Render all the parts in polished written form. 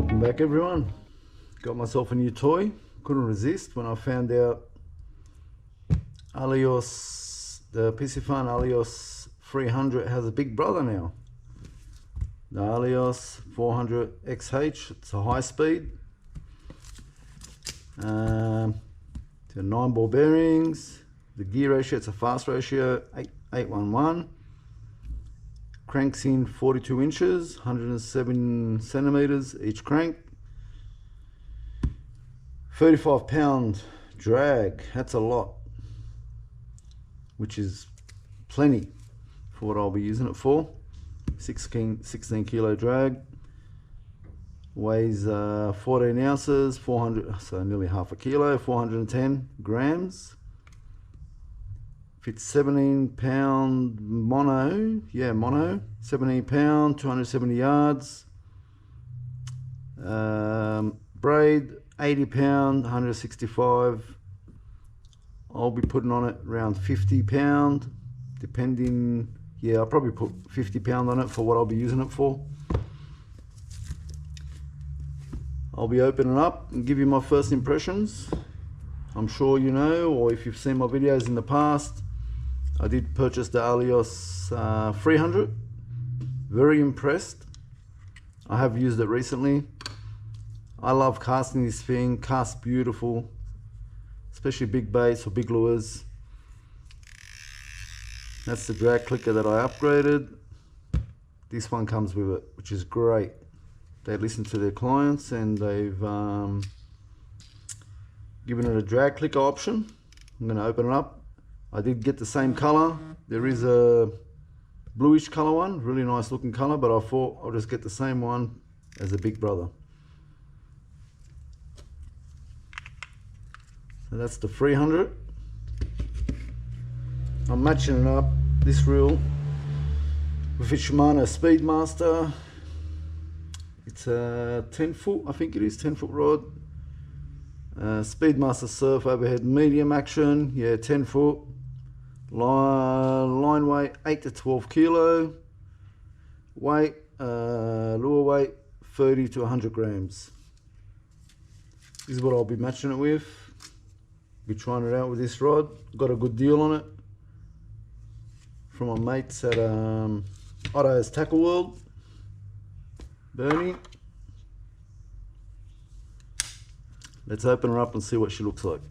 Welcome back everyone. Got myself a new toy. Couldn't resist when I found out Alijoz, the Piscifun Alijoz 300 has a big brother now. The Alijoz 400 XH, it's a high speed. The 9 ball bearings, the gear ratio, it's a fast ratio, 811. Cranks in 42 inches, 107 centimeters each crank. 35-pound drag, that's a lot, which is plenty for what I'll be using it for. 16 kilo drag, weighs 14 ounces, 400, so nearly half a kilo, 410 grams. Fits 17-pound mono, mono, 17 pound, 270 yards. Braid, 80 pound, 165. I'll be putting on it around 50 pound, depending. I'll probably put 50 pound on it for what I'll be using it for. I'll be opening up and give you my first impressions. I'm sure you know, or if you've seen my videos in the past, I did purchase the Alijoz 300. Very impressed. I have used it recently. I love casting this thing, casts beautiful, especially big baits or big lures. That's the drag clicker that I upgraded. This one comes with it, which is great. They listen to their clients and they've given it a drag clicker option. I'm going to open it up. I did get the same color. There is a bluish color one, really nice looking color, but I thought I'll just get the same one as a big brother. So that's the 300. I'm matching it up, this reel, with its Shimano Speedmaster. It's a 10 foot, I think it is, 10 foot rod. Speedmaster Surf overhead medium action, 10 foot. Line weight 8 to 12 kilo. Weight, lure weight 30 to 100 grams. This is what I'll be matching it with. Be trying it out with this rod. Got a good deal on it from my mates at Otto's Tackle World, Bernie. Let's open her up and see what she looks like.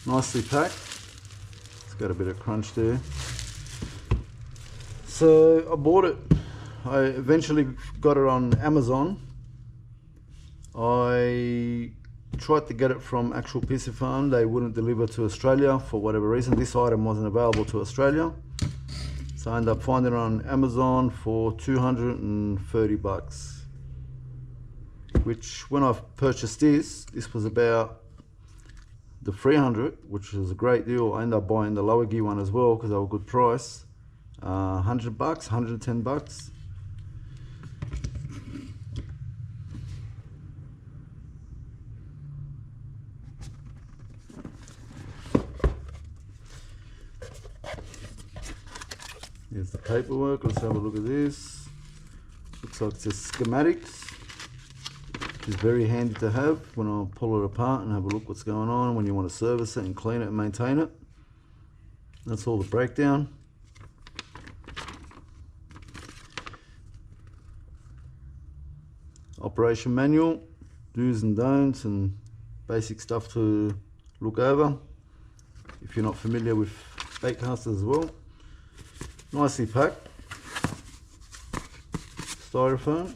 Nicely packed. It's got a bit of crunch there. So I bought it. I eventually got it on Amazon. I tried to get it from actual Piscifun. They wouldn't deliver to Australia for whatever reason. This item wasn't available to Australia. So I ended up finding it on Amazon for 230 bucks. Which when I purchased this was about the 300, which was a great deal. I ended up buying the lower gear one as well because they were a good price. 100 bucks, 110 bucks. Here's the paperwork. Let's have a look at this. Looks like it's just schematics. It's very handy to have when I pull it apart and have a look what's going on when you want to service it and clean it and maintain it. That's all the breakdown. Operation manual, do's and don'ts and basic stuff to look over if you're not familiar with baitcasters as well. Nicely packed. Styrofoam.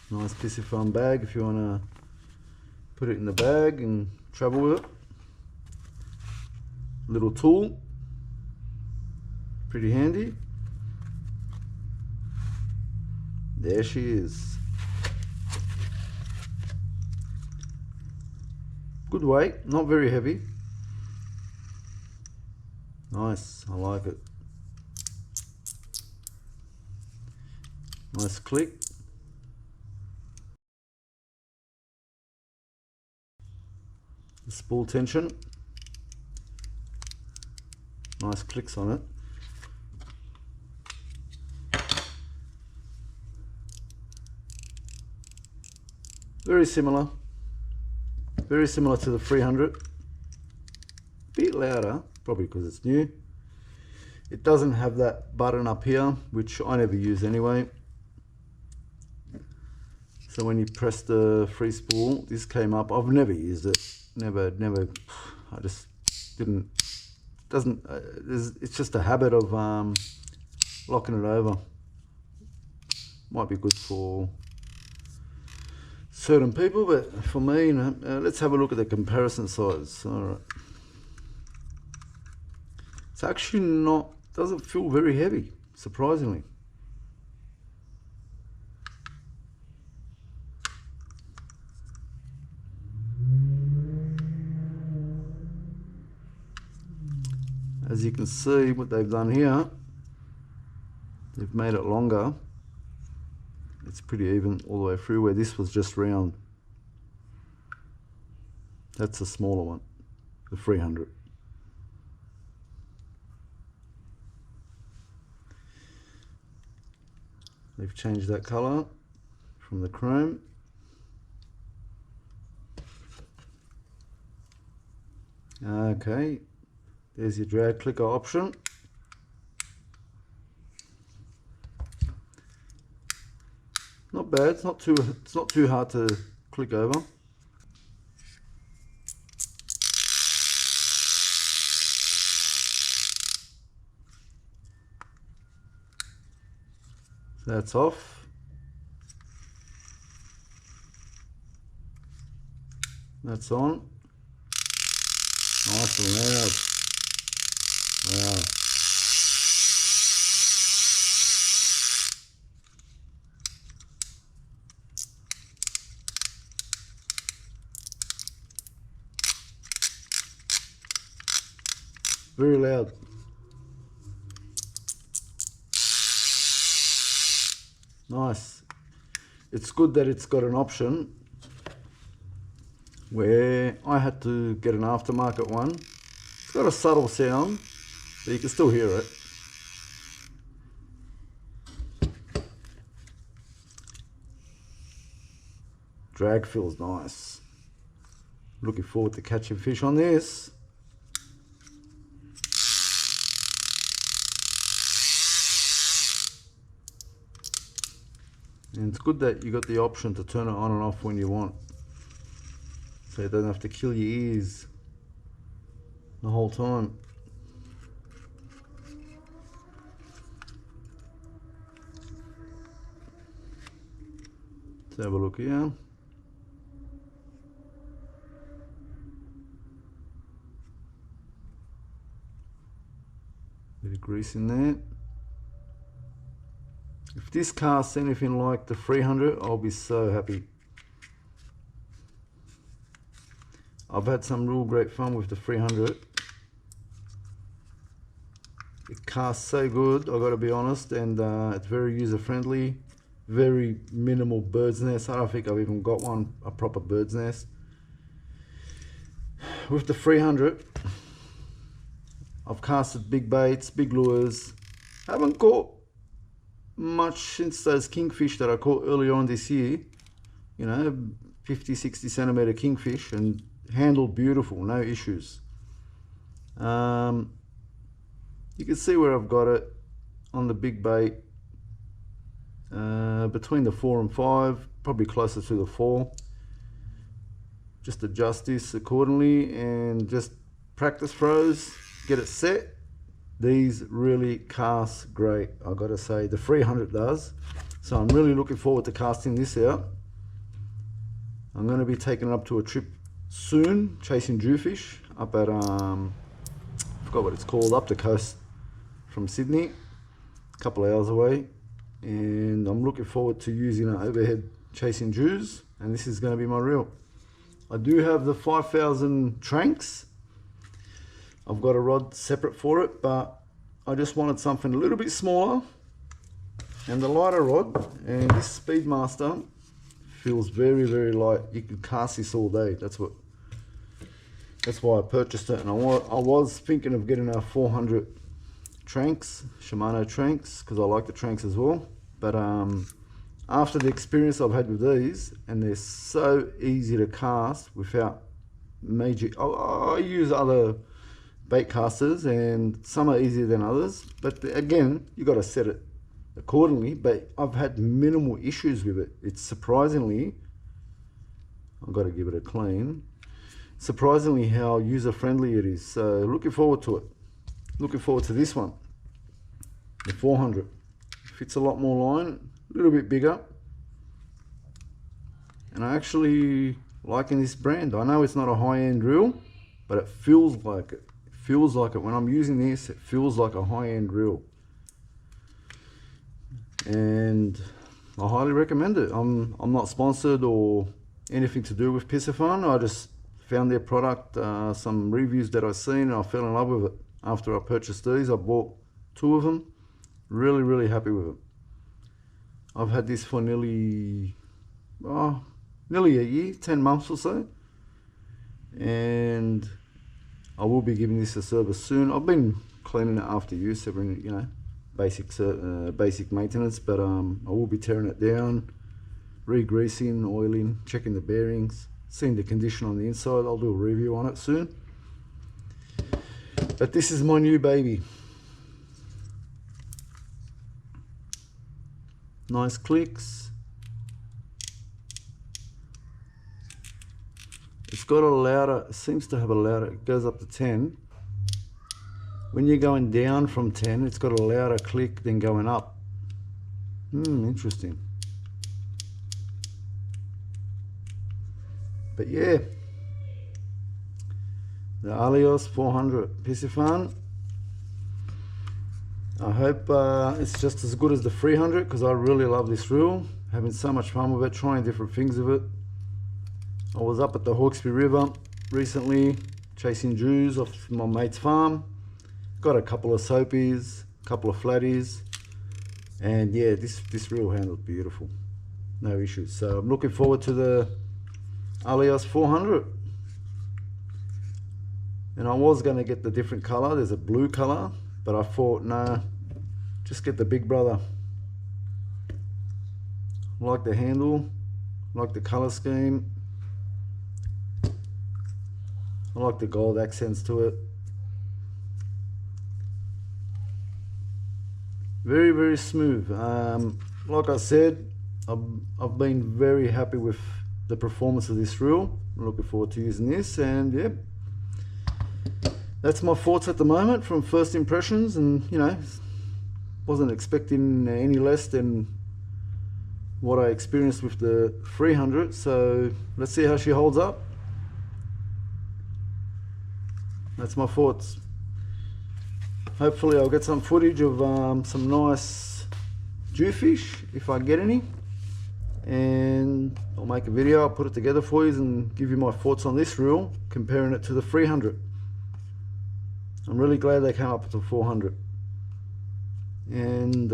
Nice Piscifun bag if you want to put it in the bag and travel with it. Little tool. Pretty handy. There she is. Good weight, not very heavy. Nice, I like it. Nice click. the spool tension. Nice clicks on it. Very similar to the 300. Bit louder, probably because it's new. It doesn't have that button up here, which I never use anyway. So when you press the free spool, this came up. I've never used it. Never. I just didn't. It's just a habit of locking it over. Might be good for certain people, but for me, you know, let's have a look at the comparison size. All right. It's actually not, doesn't feel very heavy, surprisingly. As you can see, what they've done here, they've made it longer. It's pretty even all the way through, where this was just round. That's the smaller one, the 300. They've changed that color from the chrome. Okay, there's your drag clicker option. Not bad. It's not too hard to click over. So that's off. That's on. Nice and loud. Wow. Very loud. Nice. It's good that it's got an option where I had to get an aftermarket one. It's got a subtle sound, but you can still hear it. Drag feels nice. Looking forward to catching fish on this. And it's good that you got the option to turn it on and off when you want, so you don't have to kill your ears the whole time. Let's have a look here. Bit of grease in there. If this casts anything like the 300, I'll be so happy. I've had some real great fun with the 300. It casts so good, I've got to be honest, and it's very user friendly. Very minimal bird's nest. I don't think I've even got one, a proper bird's nest. With the 300, I've casted big baits, big lures. I haven't caught much since those kingfish that I caught earlier on this year. You know, 50, 60 centimeter kingfish, and handled beautiful, no issues. You can see where I've got it on the big bait, between the 4 and 5, probably closer to the 4. Just adjust this accordingly and just practice throws, get it set. These really cast great, I've got to say. The 300 does. So I'm really looking forward to casting this out. I'm going to be taking it up to a trip soon, chasing jewfish up at, I forgot what it's called, up the coast from Sydney, a couple of hours away. And I'm looking forward to using it overhead chasing jews, and this is going to be my reel. I do have the 5000 Tranks. I've got a rod separate for it, but I just wanted something a little bit smaller and the lighter rod. And this Speedmaster feels very, very light. You can cast this all day. That's what That's why I purchased it. And I was thinking of getting a 400 tranks, Shimano tranks, because I like the tranks as well. But after the experience I've had with these, and they're so easy to cast without major, I use other bait casters and some are easier than others, but again, you got to set it accordingly. But I've had minimal issues with it. It's surprisingly, I've got to give it a clean, surprisingly how user friendly it is. So looking forward to it. Looking forward to this one, the 400. Fits a lot more line, a little bit bigger, and I actually liking this brand. I know it's not a high-end reel, but it feels like it. It feels like it when I'm using this. It feels like a high-end reel, and I highly recommend it. I'm not sponsored or anything to do with Piscifun. I just found their product, some reviews that I've seen, and I fell in love with it. After I purchased these, I bought 2 of them. Really happy with it. I've had this for nearly a year, 10 months or so, and I will be giving this a service soon. I've been cleaning it after use, every, you know, basic maintenance, but I will be tearing it down, re-greasing, oiling, checking the bearings, seeing the condition on the inside. I'll do a review on it soon. But this is my new baby. Nice clicks. It's got a louder, it seems to have a louder, it goes up to 10. When you're going down from 10, it's got a louder click than going up. Interesting. But yeah, the Alijoz 400 Piscifun. I hope it's just as good as the 300, because I really love this reel. Having so much fun with it, trying different things with it. I was up at the Hawkesbury River recently, chasing Jews off my mate's farm. Got a couple of soapies, a couple of flatties, and yeah, this reel handled beautiful. No issues. So I'm looking forward to the Alijoz 400. And I was going to get the different color. There's a blue color, but I thought, nah, just get the big brother. I like the handle, I like the color scheme, I like the gold accents to it. Very smooth. Like I said, I've been very happy with the performance of this reel. I'm looking forward to using this, and yeah, that's my thoughts at the moment from first impressions. And you know, wasn't expecting any less than what I experienced with the 300, so let's see how she holds up. That's my thoughts. Hopefully I'll get some footage of some nice Jewfish if I get any, and I'll make a video. I'll put it together for you and give you my thoughts on this reel, comparing it to the 300. I'm really glad they came up with the 400, and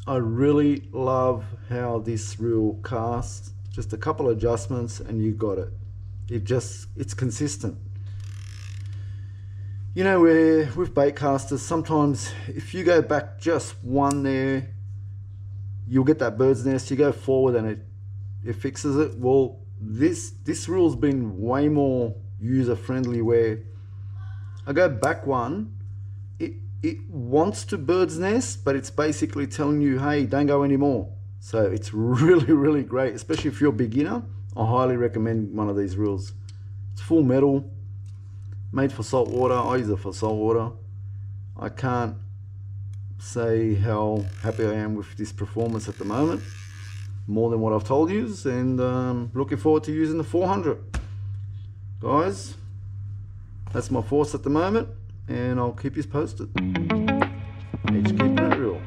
I really love how this reel casts. Just a couple of adjustments and you got it. It's consistent. You know, with bait casters, sometimes if you go back just one there, you'll get that bird's nest. You go forward and it fixes it. Well, this reel's been way more user friendly, where I go back one, it wants to bird's nest, but it's basically telling you, hey, don't go anymore. So it's really great, especially if you're a beginner. I highly recommend one of these reels. It's full metal, made for salt water. I use it for salt water. I can't say how happy I am with this performance at the moment, more than what I've told you, and looking forward to using the 400. Guys, that's my thoughts at the moment, and I'll keep you posted. Keep keeping it real.